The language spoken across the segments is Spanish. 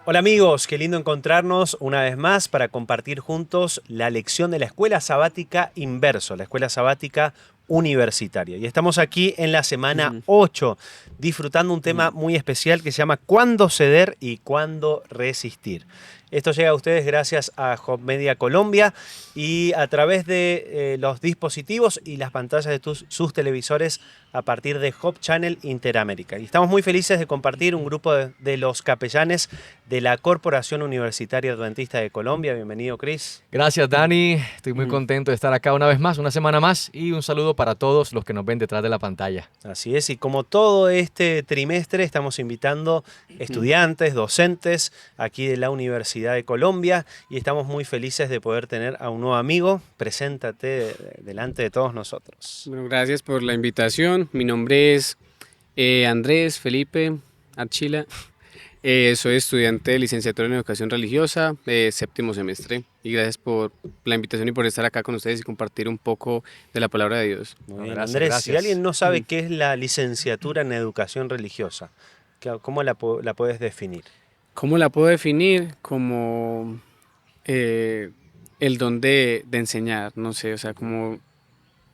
Hola amigos, qué lindo encontrarnos una vez más para compartir juntos la lección de la Escuela Sabática Inverso, la Escuela Sabática Universitaria. Y estamos aquí en la semana 8, disfrutando un tema muy especial que se llama ¿Cuándo ceder y cuándo resistir? Esto llega a ustedes gracias a Hub Media Colombia y a través de los dispositivos y las pantallas de sus televisores a partir de Hub Channel Interamérica. Y estamos muy felices de compartir un grupo de los capellanes de la Corporación Universitaria Adventista de Colombia. Bienvenido, Cris. Gracias, Dani. Estoy muy contento de estar acá una vez más, una semana más, y un saludo para todos los que nos ven detrás de la pantalla. Así es, y como todo este trimestre estamos invitando estudiantes, docentes aquí de la Universidad de Colombia y estamos muy felices de poder tener a un nuevo amigo. Preséntate delante de todos nosotros. Bueno, gracias por la invitación. Mi nombre es Andrés Felipe Archila. Soy estudiante de licenciatura en Educación Religiosa, séptimo semestre. Y gracias por la invitación y por estar acá con ustedes y compartir un poco de la palabra de Dios. Muy bien, Gracias, Andrés, gracias. si alguien no sabe qué es la licenciatura en Educación Religiosa, ¿cómo la puedes definir? ¿Cómo la puedo definir? Como el don de enseñar, no sé, o sea, como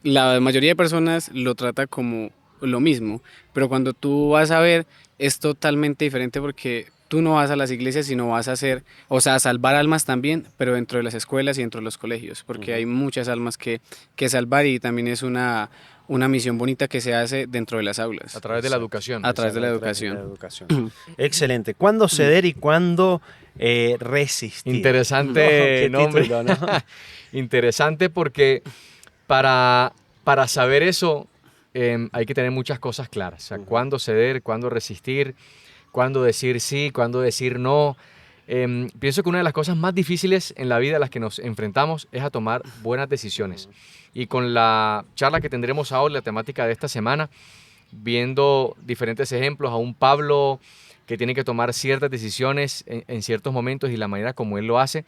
la mayoría de personas lo trata como lo mismo, pero cuando tú vas a ver es totalmente diferente porque tú no vas a las iglesias, sino vas a hacer, o sea, a salvar almas también, pero dentro de las escuelas y dentro de los colegios, porque hay muchas almas que salvar y también es una misión bonita que se hace dentro de las aulas. A través de la educación. A través de la A educación. Excelente. ¿Cuándo ceder y cuándo resistir? Interesante No, qué nombre. título, ¿no? Interesante porque para saber eso hay que tener muchas cosas claras. O sea, cuándo ceder, cuándo resistir, cuándo decir sí, cuándo decir no. Pienso que una de las cosas más difíciles en la vida a las que nos enfrentamos es a tomar buenas decisiones. Y con la charla que tendremos ahora, la temática de esta semana, viendo diferentes ejemplos, a un Pablo que tiene que tomar ciertas decisiones en ciertos momentos y la manera como él lo hace,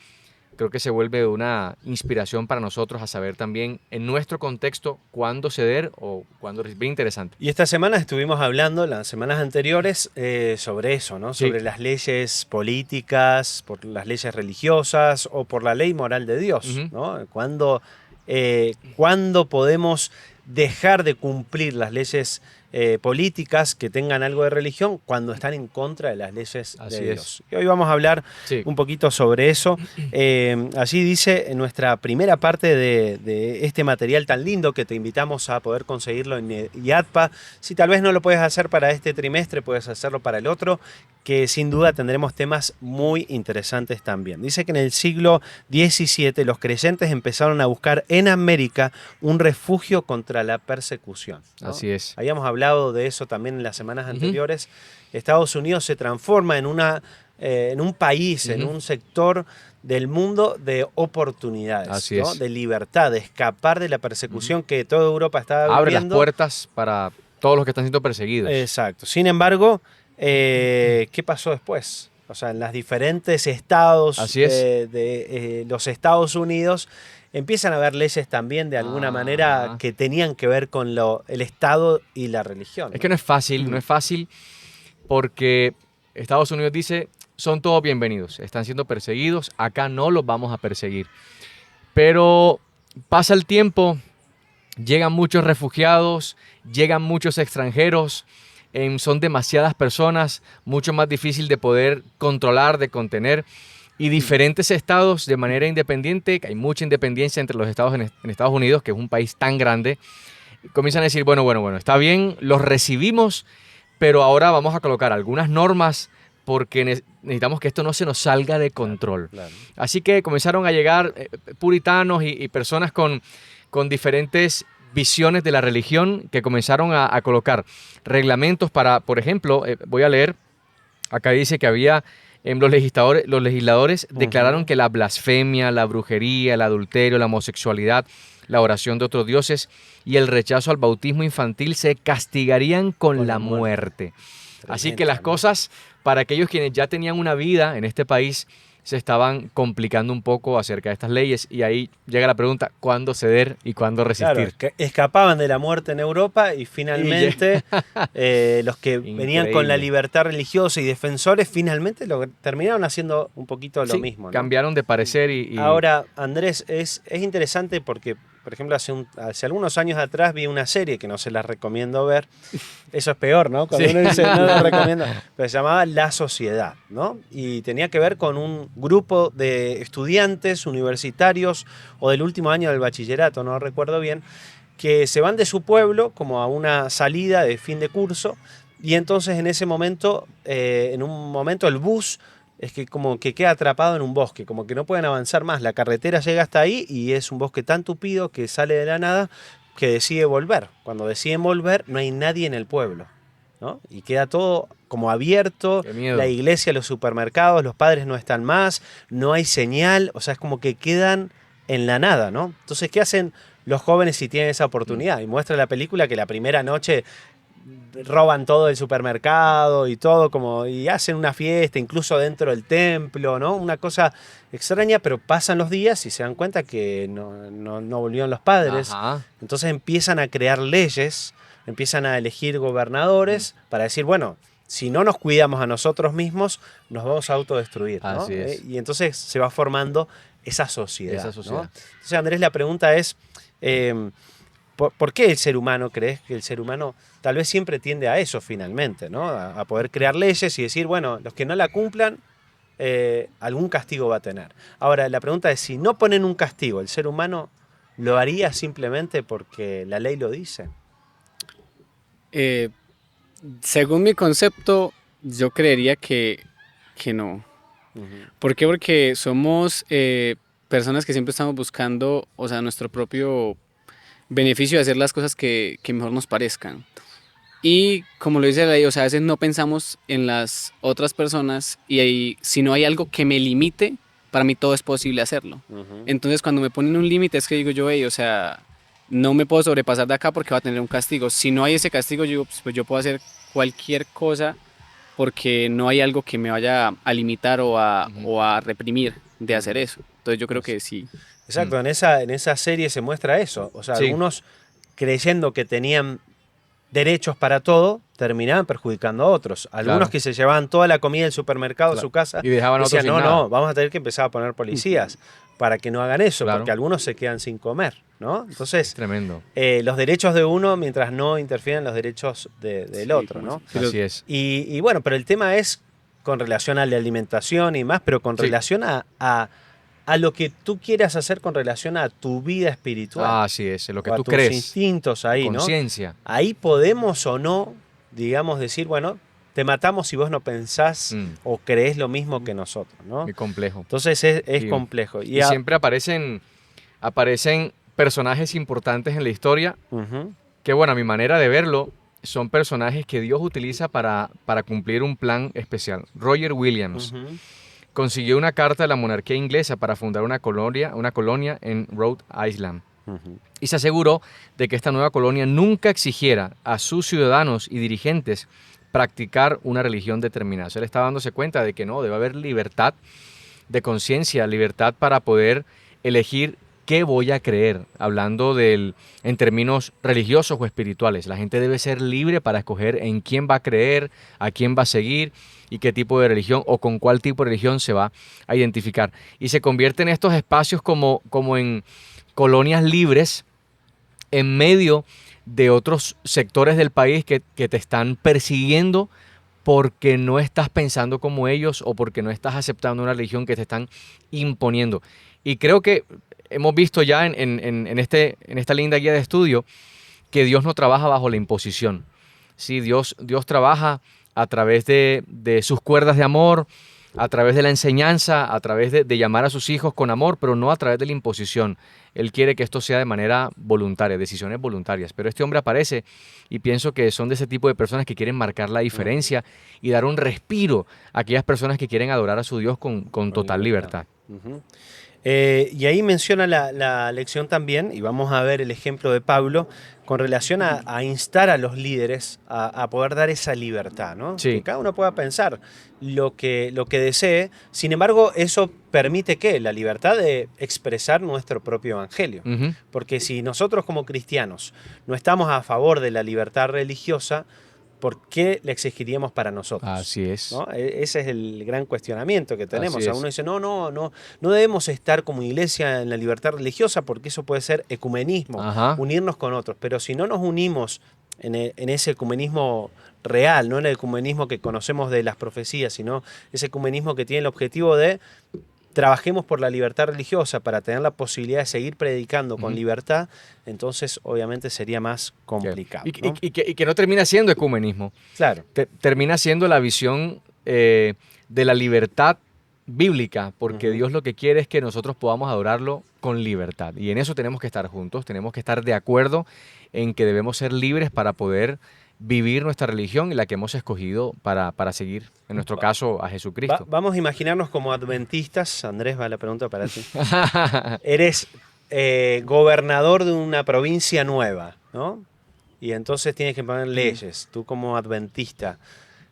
creo que se vuelve una inspiración para nosotros a saber también en nuestro contexto cuándo ceder o cuándo resistir. Bien interesante. Y esta semana estuvimos hablando, las semanas anteriores, sobre eso, ¿no? Sí. Sobre las leyes políticas, por las leyes religiosas o por la ley moral de Dios, ¿no? ¿Cuándo podemos dejar de cumplir las leyes políticas que tengan algo de religión cuando están en contra de las leyes Así de es. Dios? Y hoy vamos a hablar un poquito sobre eso. Allí dice en nuestra primera parte de este material tan lindo que te invitamos a poder conseguirlo en IADPA. Si tal vez no lo puedes hacer para este trimestre, puedes hacerlo para el otro, que sin duda tendremos temas muy interesantes también. Dice que en el siglo XVII los creyentes empezaron a buscar en América un refugio contra la persecución, ¿no? Así es. Habíamos hablado de eso también en las semanas anteriores. Estados Unidos se transforma en un país, en un sector del mundo de oportunidades, Así ¿no? es. De libertad, de escapar de la persecución que toda Europa estaba Abre las viviendo. puertas para todos los que están siendo perseguidos. Exacto. Sin embargo, ¿qué pasó después? O sea, en los diferentes estados Así es. de los Estados Unidos empiezan a haber leyes también de alguna manera que tenían que ver con el Estado y la religión. Es que no es fácil, no es fácil porque Estados Unidos dice, son todos bienvenidos, están siendo perseguidos, acá no los vamos a perseguir. Pero pasa el tiempo, llegan muchos refugiados, llegan muchos extranjeros, son demasiadas personas, mucho más difícil de poder controlar, de contener. Y diferentes estados de manera independiente, que hay mucha independencia entre los estados en Estados Unidos, que es un país tan grande, comienzan a decir, bueno, está bien, los recibimos, pero ahora vamos a colocar algunas normas porque necesitamos que esto no se nos salga de control. Claro. Así que comenzaron a llegar puritanos y personas con diferentes visiones de la religión que comenzaron a colocar reglamentos para, por ejemplo, voy a leer, acá dice que había... Los legisladores declararon que la blasfemia, la brujería, el adulterio, la homosexualidad, la oración de otros dioses y el rechazo al bautismo infantil se castigarían con la muerte. Así que las cosas para aquellos quienes ya tenían una vida en este país se estaban complicando un poco acerca de estas leyes y ahí llega la pregunta, ¿cuándo ceder y cuándo resistir? Claro, que escapaban de la muerte en Europa y finalmente los que venían con la Increíble. libertad religiosa y defensores finalmente terminaron haciendo un poquito lo Sí, mismo, ¿no? cambiaron de parecer y Ahora, Andrés, es interesante porque, por ejemplo, hace algunos años atrás vi una serie que no se la recomiendo ver. Eso es peor, ¿no? Cuando Sí. uno dice no la recomiendo. Pero se llamaba La Sociedad, ¿no? Y tenía que ver con un grupo de estudiantes universitarios o del último año del bachillerato, no recuerdo bien, que se van de su pueblo como a una salida de fin de curso y entonces en ese momento, en un momento el bus es que como que queda atrapado en un bosque, como que no pueden avanzar más. La carretera llega hasta ahí y es un bosque tan tupido que sale de la nada que decide volver. Cuando deciden volver no hay nadie en el pueblo, ¿no? Y queda todo como abierto, Qué miedo. la iglesia, los supermercados, los padres no están más, no hay señal, o sea, es como que quedan en la nada, ¿no? Entonces, ¿qué hacen los jóvenes si tienen esa oportunidad? Y muestra la película que la primera noche roban todo el supermercado y todo como y hacen una fiesta incluso dentro del templo, ¿no? Una cosa extraña, pero pasan los días y se dan cuenta que no volvieron los padres. Ajá. Entonces empiezan a crear leyes, empiezan a elegir gobernadores para decir, bueno, si no nos cuidamos a nosotros mismos, nos vamos a autodestruir, ¿no? Así es. Y entonces se va formando esa sociedad. Esa ¿no? sociedad. Entonces, Andrés, la pregunta es, ¿por qué el ser humano, crees que el ser humano tal vez siempre tiende a eso finalmente, ¿no? A poder crear leyes y decir, bueno, los que no la cumplan, algún castigo va a tener. Ahora, la pregunta es, si no ponen un castigo, ¿el ser humano lo haría simplemente porque la ley lo dice? Según mi concepto, yo creería que no. ¿Por qué? Porque somos personas que siempre estamos buscando, o sea, nuestro propio beneficio de hacer las cosas que mejor nos parezcan. Y como lo dice la ley, o sea, a veces no pensamos en las otras personas y ahí, si no hay algo que me limite, para mí todo es posible hacerlo. Entonces, cuando me ponen un límite es que digo yo, o sea, no me puedo sobrepasar de acá porque va a tener un castigo. Si no hay ese castigo, yo digo, pues yo puedo hacer cualquier cosa porque no hay algo que me vaya a limitar o a reprimir de hacer eso. Entonces yo creo que sí. Exacto, en esa serie se muestra eso. O sea, Sí. algunos creyendo que tenían derechos para todo, terminaban perjudicando a otros. Algunos Claro. que se llevaban toda la comida del supermercado a Claro. su casa Y dejaban a otros decían, sin no, nada. vamos a tener que empezar a poner policías para que no hagan eso, Claro. porque algunos se quedan sin comer, ¿no? Entonces, Tremendo. los derechos de uno mientras no interfieren los derechos del Sí, otro, como ¿no? si- Así es. Y bueno, pero el tema es con relación a la alimentación y más, pero con Sí. relación a lo que tú quieras hacer con relación a tu vida espiritual. Así es, lo que o a tú tus crees. instintos ahí, ¿no? Conciencia. Ahí podemos o no, digamos, decir, bueno, te matamos si vos no pensás o creés lo mismo que nosotros, ¿no? Muy complejo. Entonces es Sí. complejo. Y siempre aparecen personajes importantes en la historia Ujú, que, bueno, a mi manera de verlo, son personajes que Dios utiliza para cumplir un plan especial. Roger Williams ujú, consiguió una carta de la monarquía inglesa para fundar una colonia en Rhode Island. ujú. Y se aseguró de que esta nueva colonia nunca exigiera a sus ciudadanos y dirigentes practicar una religión determinada. O sea, él estaba dándose cuenta de que no, debe haber libertad de conciencia, libertad para poder elegir qué voy a creer, hablando en términos religiosos o espirituales. La gente debe ser libre para escoger en quién va a creer, a quién va a seguir y qué tipo de religión o con cuál tipo de religión se va a identificar. Y se convierte en estos espacios como en colonias libres en medio de otros sectores del país que te están persiguiendo porque no estás pensando como ellos o porque no estás aceptando una religión que te están imponiendo. Y creo que hemos visto ya en esta linda guía de estudio que Dios no trabaja bajo la imposición. Sí, Dios trabaja a través de sus cuerdas de amor, a través de la enseñanza, a través de llamar a sus hijos con amor, pero no a través de la imposición. Él quiere que esto sea de manera voluntaria, decisiones voluntarias. Pero este hombre aparece y pienso que son de ese tipo de personas que quieren marcar la diferencia y dar un respiro a aquellas personas que quieren adorar a su Dios con total libertad. Ujú. Y ahí menciona la lección también, y vamos a ver el ejemplo de Pablo, con relación a instar a los líderes a poder dar esa libertad, ¿no? Sí. Que cada uno pueda pensar lo que desee. Sin embargo, eso permite ¿qué? La libertad de expresar nuestro propio evangelio. Ujú. Porque si nosotros como cristianos no estamos a favor de la libertad religiosa, ¿por qué la exigiríamos para nosotros? Así es. ¿No? Ese es el gran cuestionamiento que tenemos. Así es. Uno dice, no debemos estar como iglesia en la libertad religiosa porque eso puede ser ecumenismo, Ajá. unirnos con otros. Pero si no nos unimos en ese ecumenismo real, no en el ecumenismo que conocemos de las profecías, sino ese ecumenismo que tiene el objetivo de trabajemos por la libertad religiosa para tener la posibilidad de seguir predicando con libertad, entonces obviamente sería más complicado. ¿No? Y que no termina siendo ecumenismo. Claro. Termina siendo la visión de la libertad bíblica, porque Dios lo que quiere es que nosotros podamos adorarlo con libertad. Y en eso tenemos que estar juntos, tenemos que estar de acuerdo en que debemos ser libres para poder vivir nuestra religión y la que hemos escogido para seguir, en nuestro caso, a Jesucristo. Vamos a imaginarnos como adventistas. Andrés, va la pregunta para ti. Eres gobernador de una provincia nueva, ¿no? Y entonces tienes que poner leyes. Tú como adventista,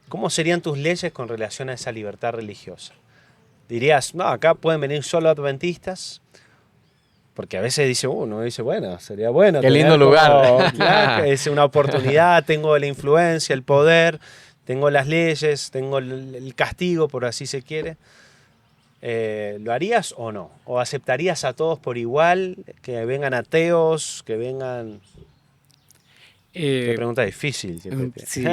¿cómo serían tus leyes con relación a esa libertad religiosa? Dirías, no, acá pueden venir solo adventistas. Porque a veces dice uno, dice, bueno, sería bueno. Qué lindo lugar. Claro, es una oportunidad, tengo la influencia, el poder, tengo las leyes, tengo el castigo, por así se quiere. ¿Lo harías o no? ¿O aceptarías a todos por igual? Que vengan ateos, que vengan... Qué pregunta difícil. Sí.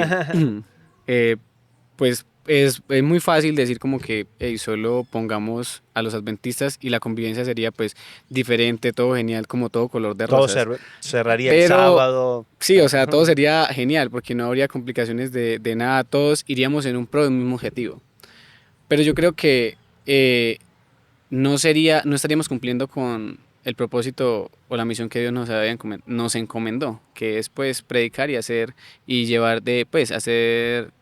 Pues es muy fácil decir como que solo pongamos a los adventistas y la convivencia sería pues diferente, todo genial, como todo color de rosas. Todo cerraría el sábado. Sí, o sea, todo sería genial porque no habría complicaciones de nada, todos iríamos en un pro de un mismo objetivo. Pero yo creo que no estaríamos cumpliendo con el propósito o la misión que Dios nos encomendó, que es pues predicar y hacer y llevar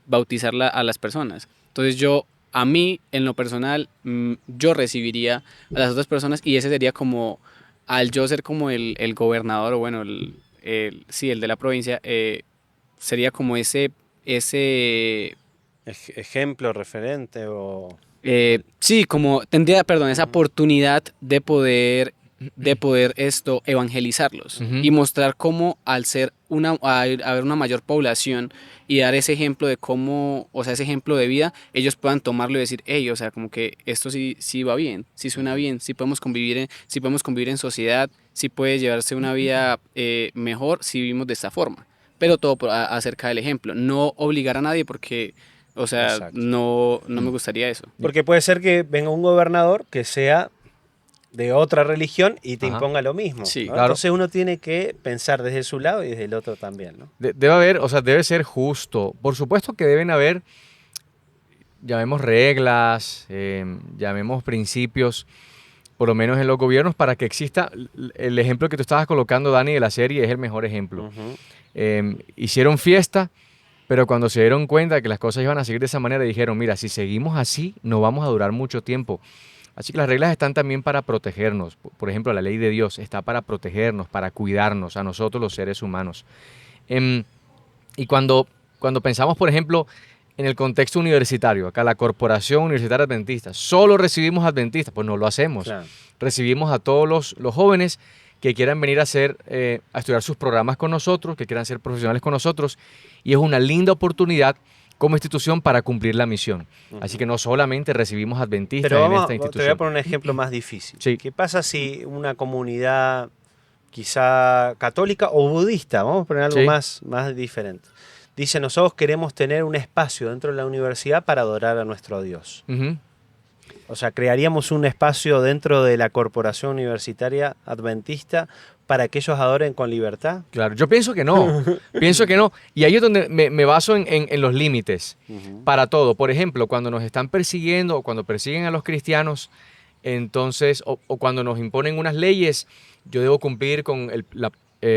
bautizar a las personas. Entonces a mí en lo personal, yo recibiría a las otras personas y ese sería como, al yo ser como el gobernador o bueno, el de la provincia, sería como ese ejemplo, referente o... sí, como tendría, esa oportunidad de poder evangelizarlos y mostrar cómo al haber una mayor población y dar ese ejemplo de cómo, o sea, ese ejemplo de vida, ellos puedan tomarlo y decir, hey, o sea, como que esto sí va bien, sí suena bien, sí podemos convivir en sociedad, sí puede llevarse una vida mejor si vivimos de esta forma, pero todo acerca del ejemplo, no obligar a nadie porque... O sea, exacto. no me gustaría eso. Porque puede ser que venga un gobernador que sea de otra religión y te imponga lo mismo. Sí, ¿no? claro. Entonces uno tiene que pensar desde su lado y desde el otro también, ¿no? Debe ser justo. Por supuesto que deben haber, llamemos reglas, llamemos principios, por lo menos en los gobiernos, para que exista el ejemplo que tú estabas colocando, Dani, de la serie, es el mejor ejemplo. Hicieron fiesta, pero cuando se dieron cuenta de que las cosas iban a seguir de esa manera, dijeron, mira, si seguimos así, no vamos a durar mucho tiempo. Así que las reglas están también para protegernos. Por ejemplo, la ley de Dios está para protegernos, para cuidarnos a nosotros los seres humanos. Y cuando pensamos, por ejemplo, en el contexto universitario, acá la Corporación Universitaria Adventista, solo recibimos adventistas, pues no lo hacemos. Claro. Recibimos a todos los jóvenes que quieran venir a estudiar sus programas con nosotros, que quieran ser profesionales con nosotros, y es una linda oportunidad como institución para cumplir la misión. Así que no solamente recibimos adventistas en esta institución. Te voy a poner un ejemplo más difícil. Sí. ¿Qué pasa si una comunidad quizá católica o budista, vamos a poner algo Sí. más diferente, dice, nosotros queremos tener un espacio dentro de la universidad para adorar a nuestro Dios? Ujú. O sea, crearíamos un espacio dentro de la Corporación Universitaria Adventista para que ellos adoren con libertad. Claro, yo pienso que no, Y ahí es donde me baso en los límites para todo. Por ejemplo, cuando nos están persiguiendo o cuando persiguen a los cristianos, entonces, o cuando nos imponen unas leyes, yo debo cumplir con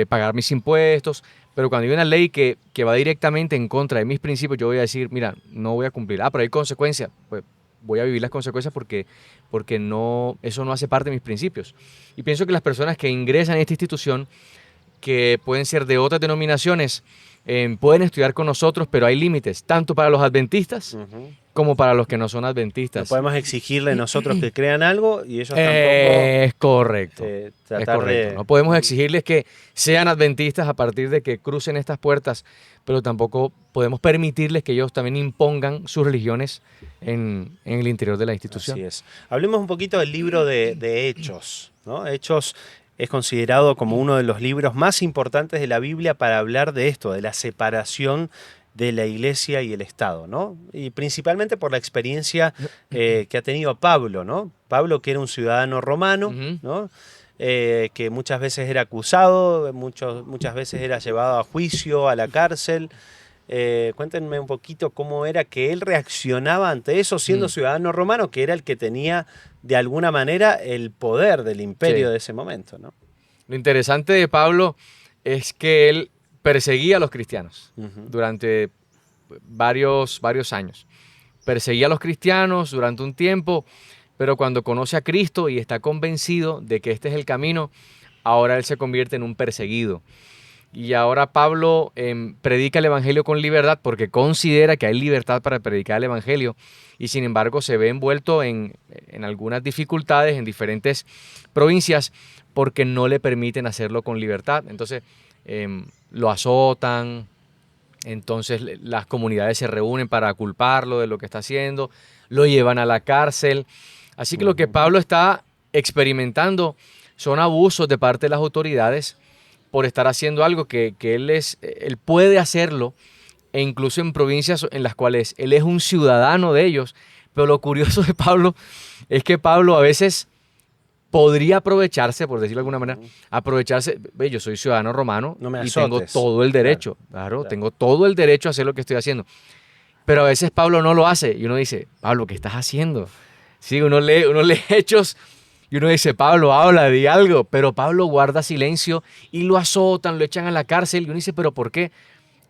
pagar mis impuestos, pero cuando hay una ley que va directamente en contra de mis principios, yo voy a decir, mira, no voy a cumplir. Pero hay consecuencias, pues voy a vivir las consecuencias porque no, eso no hace parte de mis principios. Y pienso que las personas que ingresan a esta institución, que pueden ser de otras denominaciones, pueden estudiar con nosotros, pero hay límites, tanto para los adventistas como para los que no son No adventistas. podemos exigirle nosotros que crean algo y ellos tampoco. Es correcto. eh, Es tratar correcto. de- No podemos exigirles que sean adventistas a partir de que crucen estas puertas, pero tampoco podemos permitirles que ellos también impongan sus religiones en el interior de la institución. Así es. Hablemos un poquito del libro de Hechos, ¿no? Hechos es considerado como uno de los libros más importantes de la Biblia para hablar de esto, de la separación de la iglesia y el Estado, ¿no? Y principalmente por la experiencia que ha tenido Pablo, ¿no? Pablo, que era un ciudadano romano, Ujú. ¿no? Que muchas veces era acusado, muchas veces era llevado a juicio, a la cárcel. Cuéntenme un poquito cómo era que él reaccionaba ante eso siendo ciudadano romano, que era el que tenía de alguna manera el poder del imperio Sí. de ese momento, ¿no? Lo interesante de Pablo es que él perseguía a los cristianos Ujú. durante varios años. Perseguía a los cristianos durante un tiempo, pero cuando conoce a Cristo y está convencido de que este es el camino, ahora él se convierte en un perseguido. Y ahora Pablo predica el evangelio con libertad porque considera que hay libertad para predicar el evangelio, y sin embargo se ve envuelto en algunas dificultades en diferentes provincias porque no le permiten hacerlo con libertad. Entonces lo azotan, entonces las comunidades se reúnen para culparlo de lo que está haciendo, lo llevan a la cárcel. Así que lo que Pablo está experimentando son abusos de parte de las autoridades por estar haciendo algo que él puede hacerlo, e incluso en provincias en las cuales él es un ciudadano de ellos. Pero lo curioso de Pablo es que Pablo a veces podría aprovecharse, por decirlo de alguna manera, aprovecharse, ve, yo soy ciudadano romano No me y tengo azotes. todo el derecho, claro, tengo todo el derecho a hacer lo que estoy haciendo. Pero a veces Pablo no lo hace y uno dice, Pablo, ¿qué estás haciendo? Sí, uno lee Hechos y uno dice, Pablo, habla, di algo. Pero Pablo guarda silencio y lo azotan, lo echan a la cárcel. Y uno dice, ¿pero por qué?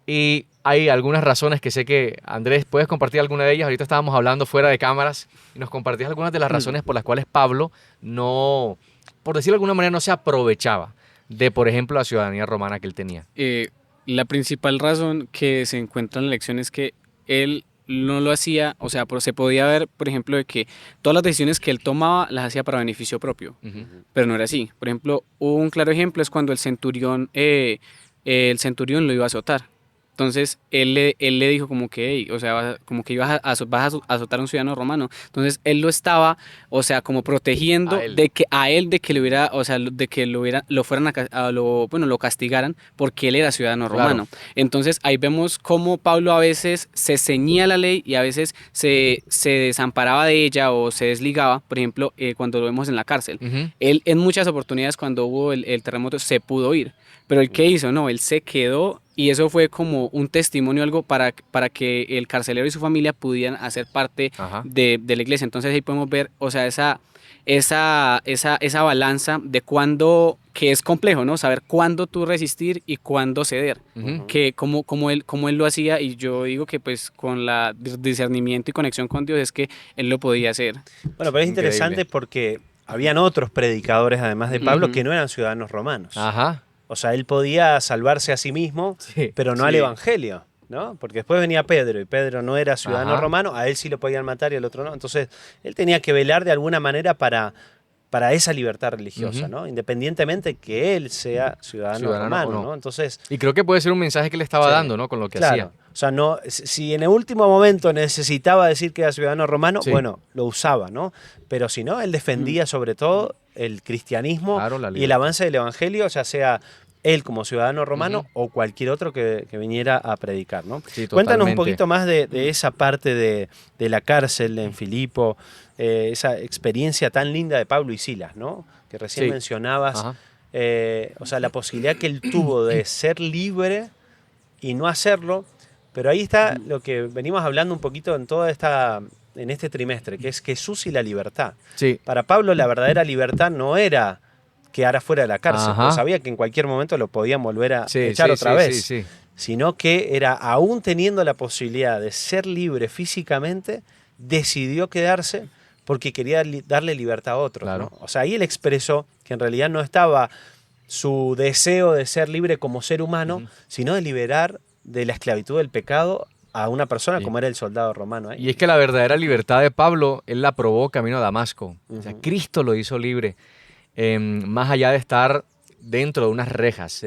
Y hay algunas razones que sé que, Andrés, ¿puedes compartir alguna de ellas? Ahorita estábamos hablando fuera de cámaras y nos compartías algunas de las razones por las cuales Pablo no, por decirlo de alguna manera, no se aprovechaba de, por ejemplo, la ciudadanía romana que él tenía. La principal razón que se encuentra en la lección es que él no lo hacía, o sea, pero se podía ver, por ejemplo, de que todas las decisiones que él tomaba las hacía para beneficio propio, pero no era así. Por ejemplo, un claro ejemplo es cuando el centurión lo iba a azotar. Entonces, él le dijo como que, "Hey", o sea, como que vas a azotar a un ciudadano romano. Entonces, él lo estaba, o sea, como protegiendo A él. de que le hubiera, o sea, de que lo fueran lo castigaran porque él era ciudadano Claro. romano. Entonces, ahí vemos cómo Pablo a veces se ceñía a la ley y a veces se desamparaba de ella o se desligaba. Por ejemplo, cuando lo vemos en la cárcel. Ujú. Él en muchas oportunidades cuando hubo el terremoto se pudo ir, pero ¿el qué hizo? No, él se quedó y eso fue como un testimonio, algo para que el carcelero y su familia pudieran hacer parte Ajá. de la iglesia. Entonces ahí podemos ver, o sea, esa balanza de cuándo, que es complejo, ¿no? Saber cuándo tú resistir y cuándo ceder. Ujú. Que como él lo hacía, y yo digo que pues con la discernimiento y conexión con Dios es que él lo podía hacer. Bueno, pero es Increíble. interesante porque habían otros predicadores, además de Pablo, Ujú. que no eran ciudadanos romanos. Ajá. O sea, él podía salvarse a sí mismo, Sí. pero no al Sí. evangelio, ¿no? Porque después venía Pedro y Pedro no era ciudadano Ajá. romano, a él sí lo podían matar y al otro no. Entonces, él tenía que velar de alguna manera para esa libertad religiosa, Ujú. ¿no? Independientemente que él sea ciudadano romano, o no. ¿no? Entonces, Y creo que puede ser un mensaje que le estaba sí, dando, ¿no? Con lo que claro. hacía. O sea, no, si en el último momento necesitaba decir que era ciudadano romano, Sí. bueno, lo usaba, ¿no? Pero si no, él defendía sobre todo el cristianismo Claro, la y el libertad. avance del evangelio, ya sea él como ciudadano romano Ujú. o cualquier otro que viniera a predicar, ¿no? Sí, Cuéntanos un totalmente. poquito más de esa parte de la cárcel en Filipo, esa experiencia tan linda de Pablo y Silas, ¿no? Que recién Sí. mencionabas, Ajá. o sea, la posibilidad que él tuvo de ser libre y no hacerlo, pero ahí está lo que venimos hablando un poquito en este trimestre, que es Jesús y la libertad. Sí. Para Pablo la verdadera libertad no era quedar fuera de la cárcel, Ajá. porque sabía que en cualquier momento lo podían volver a Sí, echar sí, otra sí, vez, sí, sí. sino que era aún teniendo la posibilidad de ser libre físicamente, decidió quedarse porque quería darle libertad a otros. Claro. ¿no? O sea, ahí él expresó que en realidad no estaba su deseo de ser libre como ser humano, sino de liberar de la esclavitud del pecado a una persona como era el soldado romano. Y es que la verdadera libertad de Pablo, él la probó camino a Damasco. O sea, Cristo lo hizo libre, más allá de estar dentro de unas rejas.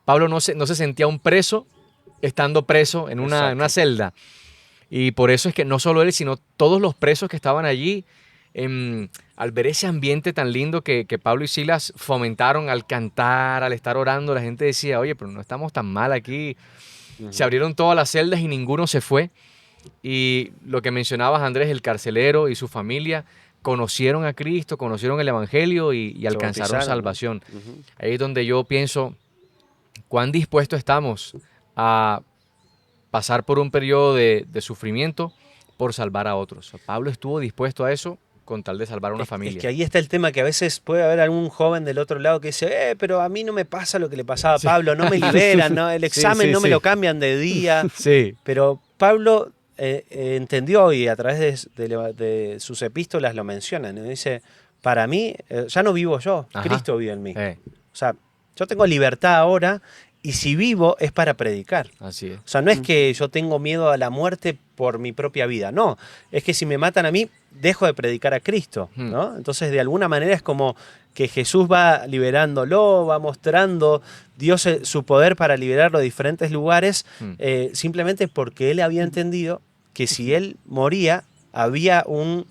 Pablo no se sentía un preso estando preso en una celda. Y por eso es que no solo él, sino todos los presos que estaban allí, al ver ese ambiente tan lindo que Pablo y Silas fomentaron al cantar, al estar orando, la gente decía, oye, pero no estamos tan mal aquí. Se abrieron todas las celdas y ninguno se fue. Y lo que mencionabas, Andrés, el carcelero y su familia conocieron a Cristo, conocieron el Evangelio y alcanzaron salvación. Ahí es donde yo pienso, cuán dispuestos estamos a pasar por un periodo de sufrimiento por salvar a otros. Pablo estuvo dispuesto a eso con tal de salvar a una familia. Es que ahí está el tema, que a veces puede haber algún joven del otro lado que dice, pero a mí no me pasa lo que le pasaba a Pablo, no me liberan, ¿no? El examen no me lo cambian de día. Sí. Pero Pablo entendió, y a través de sus epístolas lo menciona, ¿no? Dice, para mí, ya no vivo yo, Cristo vive en mí. O sea, yo tengo libertad ahora, y si vivo es para predicar. Así es. O sea, no es que yo tengo miedo a la muerte por mi propia vida, no. Es que si me matan a mí, dejo de predicar a Cristo, ¿no? Entonces, de alguna manera es como que Jesús va liberándolo, va mostrando Dios su poder para liberarlo de diferentes lugares, simplemente porque él había entendido que si él moría, había un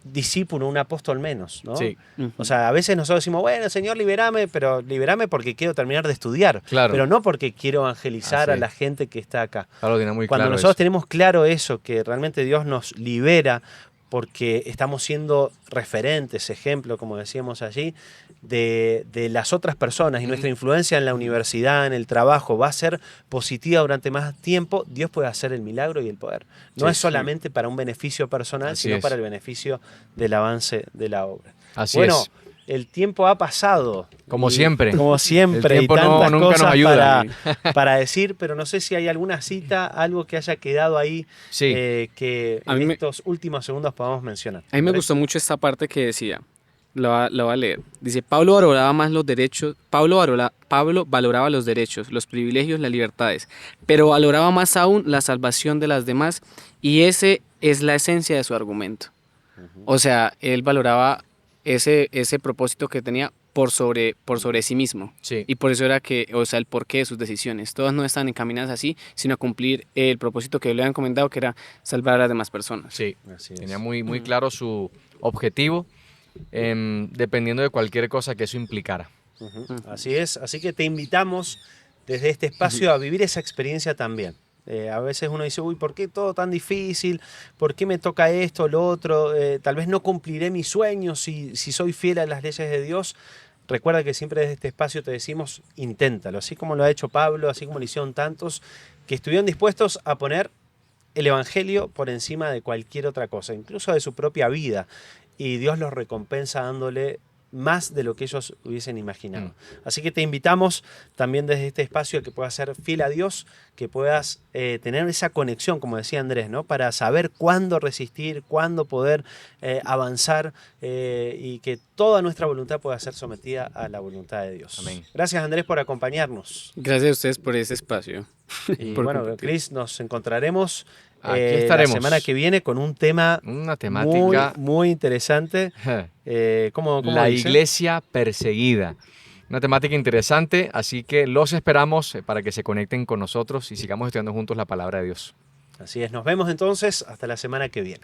discípulo, un apóstol menos, ¿no? Sí. O sea, a veces nosotros decimos, bueno, Señor, libérame, pero libérame porque quiero terminar de estudiar, pero no porque quiero evangelizar a la gente que está acá. Pablo tiene muy Cuando claro nosotros eso. tenemos claro eso, que realmente Dios nos libera porque estamos siendo referentes, ejemplo, como decíamos allí, de las otras personas, y nuestra influencia en la universidad, en el trabajo, va a ser positiva durante más tiempo, Dios puede hacer el milagro y el poder. No es solamente para un beneficio personal, sino para el beneficio del avance de la obra. Así bueno, es. El tiempo ha pasado. Como siempre. Como siempre. El tiempo y tantas nunca cosas nos ayuda. para decir, pero no sé si hay alguna cita, algo que haya quedado ahí, que en estos últimos segundos podamos mencionar. A mí me gustó mucho esta parte que decía, lo voy a leer. Dice, Pablo valoraba más los derechos, Pablo valoraba los derechos, los privilegios, las libertades, pero valoraba más aún la salvación de las demás, y ese es la esencia de su argumento. O sea, él valoraba ese propósito que tenía por sobre sí mismo. Sí. Y por eso era el porqué de sus decisiones. Todas no están encaminadas así, sino a cumplir el propósito que le habían comentado, que era salvar a las demás personas. Sí, tenía muy claro su objetivo, dependiendo de cualquier cosa que eso implicara. Así es, así que te invitamos desde este espacio a vivir esa experiencia también. A veces uno dice, uy, ¿por qué todo tan difícil? ¿Por qué me toca esto, lo otro? Tal vez no cumpliré mis sueños si soy fiel a las leyes de Dios. Recuerda que siempre desde este espacio te decimos, inténtalo, así como lo ha hecho Pablo, así como lo hicieron tantos, que estuvieron dispuestos a poner el Evangelio por encima de cualquier otra cosa, incluso de su propia vida. Y Dios los recompensa dándole más de lo que ellos hubiesen imaginado. Así que te invitamos también desde este espacio a que puedas ser fiel a Dios, que puedas tener esa conexión, como decía Andrés, ¿no? Para saber cuándo resistir, cuándo poder avanzar, y que toda nuestra voluntad pueda ser sometida a la voluntad de Dios. Amén. Gracias, Andrés, por acompañarnos. Gracias a ustedes por ese espacio. Y bueno, Cris, nos encontraremos Aquí estaremos la semana que viene con un tema una temática muy interesante. ¿Cómo la dice? iglesia perseguida. Una temática interesante, así que los esperamos para que se conecten con nosotros y sigamos estudiando juntos la palabra de Dios. Así es, nos vemos entonces hasta la semana que viene.